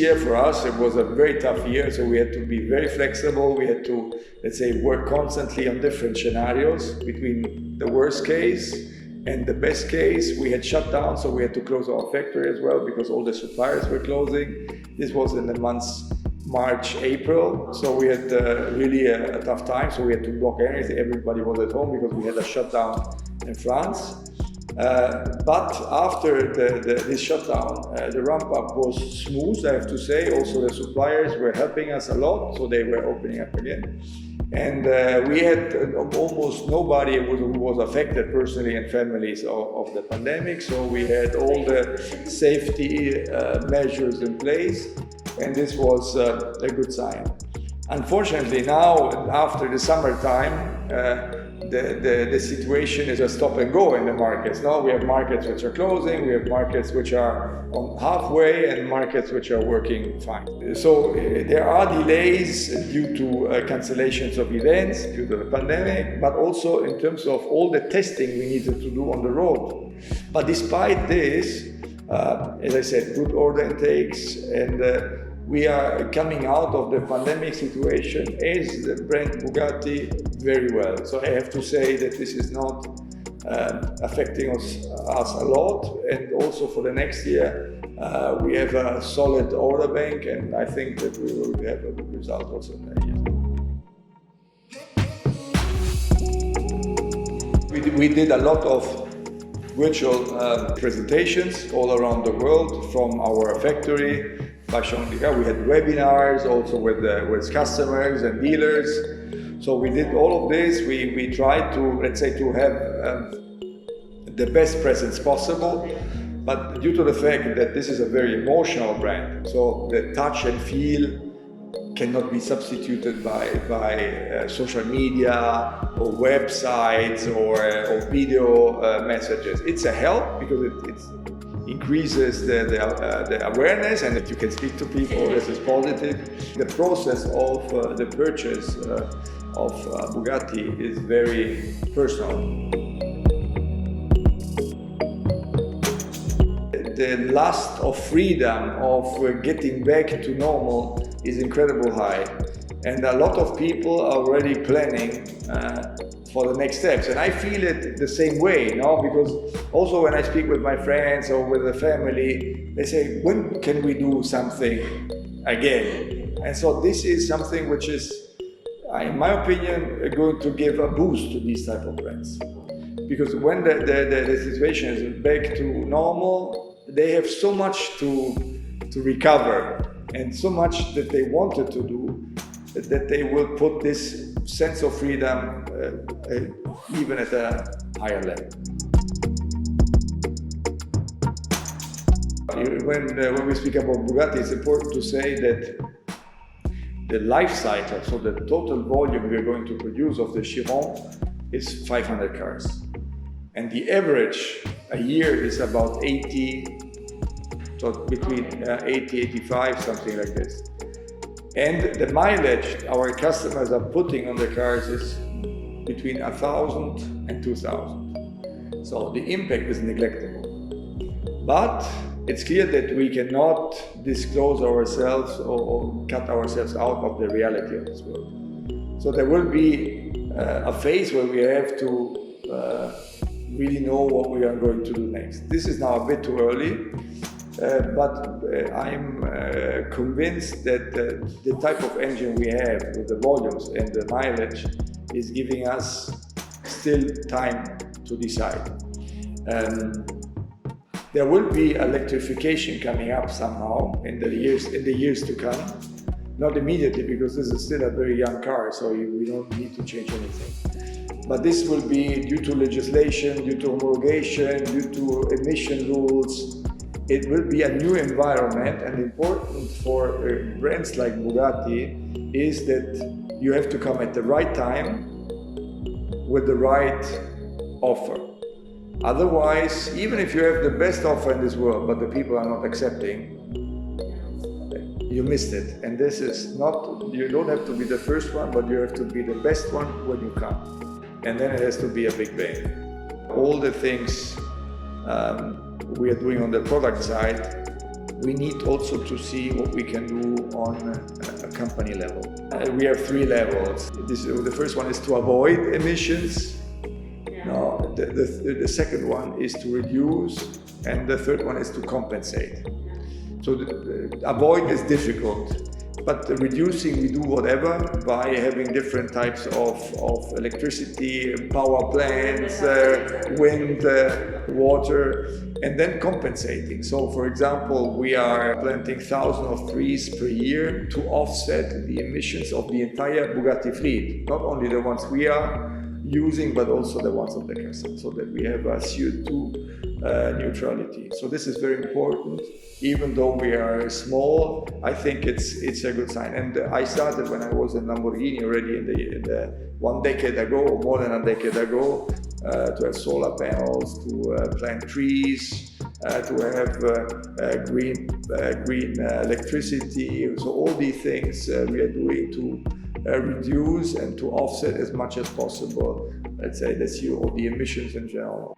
year for us, it was a very tough year, so we had to be very flexible. We had to, let's say, work constantly on different scenarios between the worst case and the best case. We had shut down, so we had to close our factory as well because all the suppliers were closing. This was in the months March, April, so we had really a tough time, so we had to block everything. Everybody was at home because we had a shutdown in France. But after this shutdown, the ramp-up was smooth, I have to say. Also, the suppliers were helping us a lot, so they were opening up again. And we had almost nobody who was affected personally and families of the pandemic, so we had all the safety measures in place, and this was a good sign. Unfortunately, now, after the summertime, the situation is a stop and go in the markets. Now we have markets which are closing, we have markets which are on halfway, and markets which are working fine. So there are delays due to cancellations of events due to the pandemic, but also in terms of all the testing we needed to do on the road. But despite this, as I said, good order intakes, and we are coming out of the pandemic situation as the brand Bugatti very well. So I have to say that this is not affecting us a lot. And also for the next year, we have a solid order bank, and I think that we will have a good result also in that year. We did a lot of virtual presentations all around the world from our factory. By showing we had webinars also with customers and dealers. So we did all of this. We tried to, let's say, to have the best presence possible. But due to the fact that this is a very emotional brand, so the touch and feel cannot be substituted by social media or websites or video messages. It's a help because it increases the awareness, and that you can speak to people. This is positive. The process of the purchase of Bugatti is very personal. The lust of freedom, of getting back to normal, is incredibly high, and a lot of people are already planning for the next steps, and I feel it the same way, because also when I speak with my friends or with the family, they say, when can we do something again? And so this is something which is, in my opinion, going to give a boost to these type of brands, because when the situation is back to normal, they have so much to recover and so much that they wanted to do, that they will put this sense of freedom even at a higher level. When we speak about Bugatti, it's important to say that the life cycle, so the total volume we are going to produce of the Chiron is 500 cars. And the average a year is about 80, so between 80, 85, something like this. And the mileage our customers are putting on the cars is between 1,000 and 2,000. So the impact is negligible. But it's clear that we cannot disclose ourselves or cut ourselves out of the reality of this world. So there will be a phase where we have to really know what we are going to do next. This is now a bit too early. But I'm convinced that the type of engine we have with the volumes and the mileage is giving us still time to decide. There will be electrification coming up somehow in the years to come. Not immediately, because this is still a very young car, so we don't need to change anything. But this will be due to legislation, due to homologation, due to emission rules. It will be a new environment, and important for brands like Bugatti is that you have to come at the right time with the right offer. Otherwise, even if you have the best offer in this world, but the people are not accepting, you missed it. And this is not, you don't have to be the first one, but you have to be the best one when you come. And then it has to be a big bang. All the things we are doing on the product side we need also to see what we can do on a company level. We have 3 levels. The first one is to avoid emissions. No, the second one is to reduce, and the third one is to compensate. So avoid is difficult, but reducing we do whatever by having different types of electricity, power plants, wind, water, and then compensating. So for example, we are planting thousands of trees per year to offset the emissions of the entire Bugatti fleet, not only the ones we are using, but also the ones of the customer, so that we have a CO2 neutrality. So this is very important. Even though we are small, I think it's a good sign. And I started when I was in Lamborghini already in the 1 decade ago, or more than a decade ago, to have solar panels, to plant trees, to have green electricity. So all these things we are doing to reduce and to offset as much as possible, let's say, the CO, the emissions in general.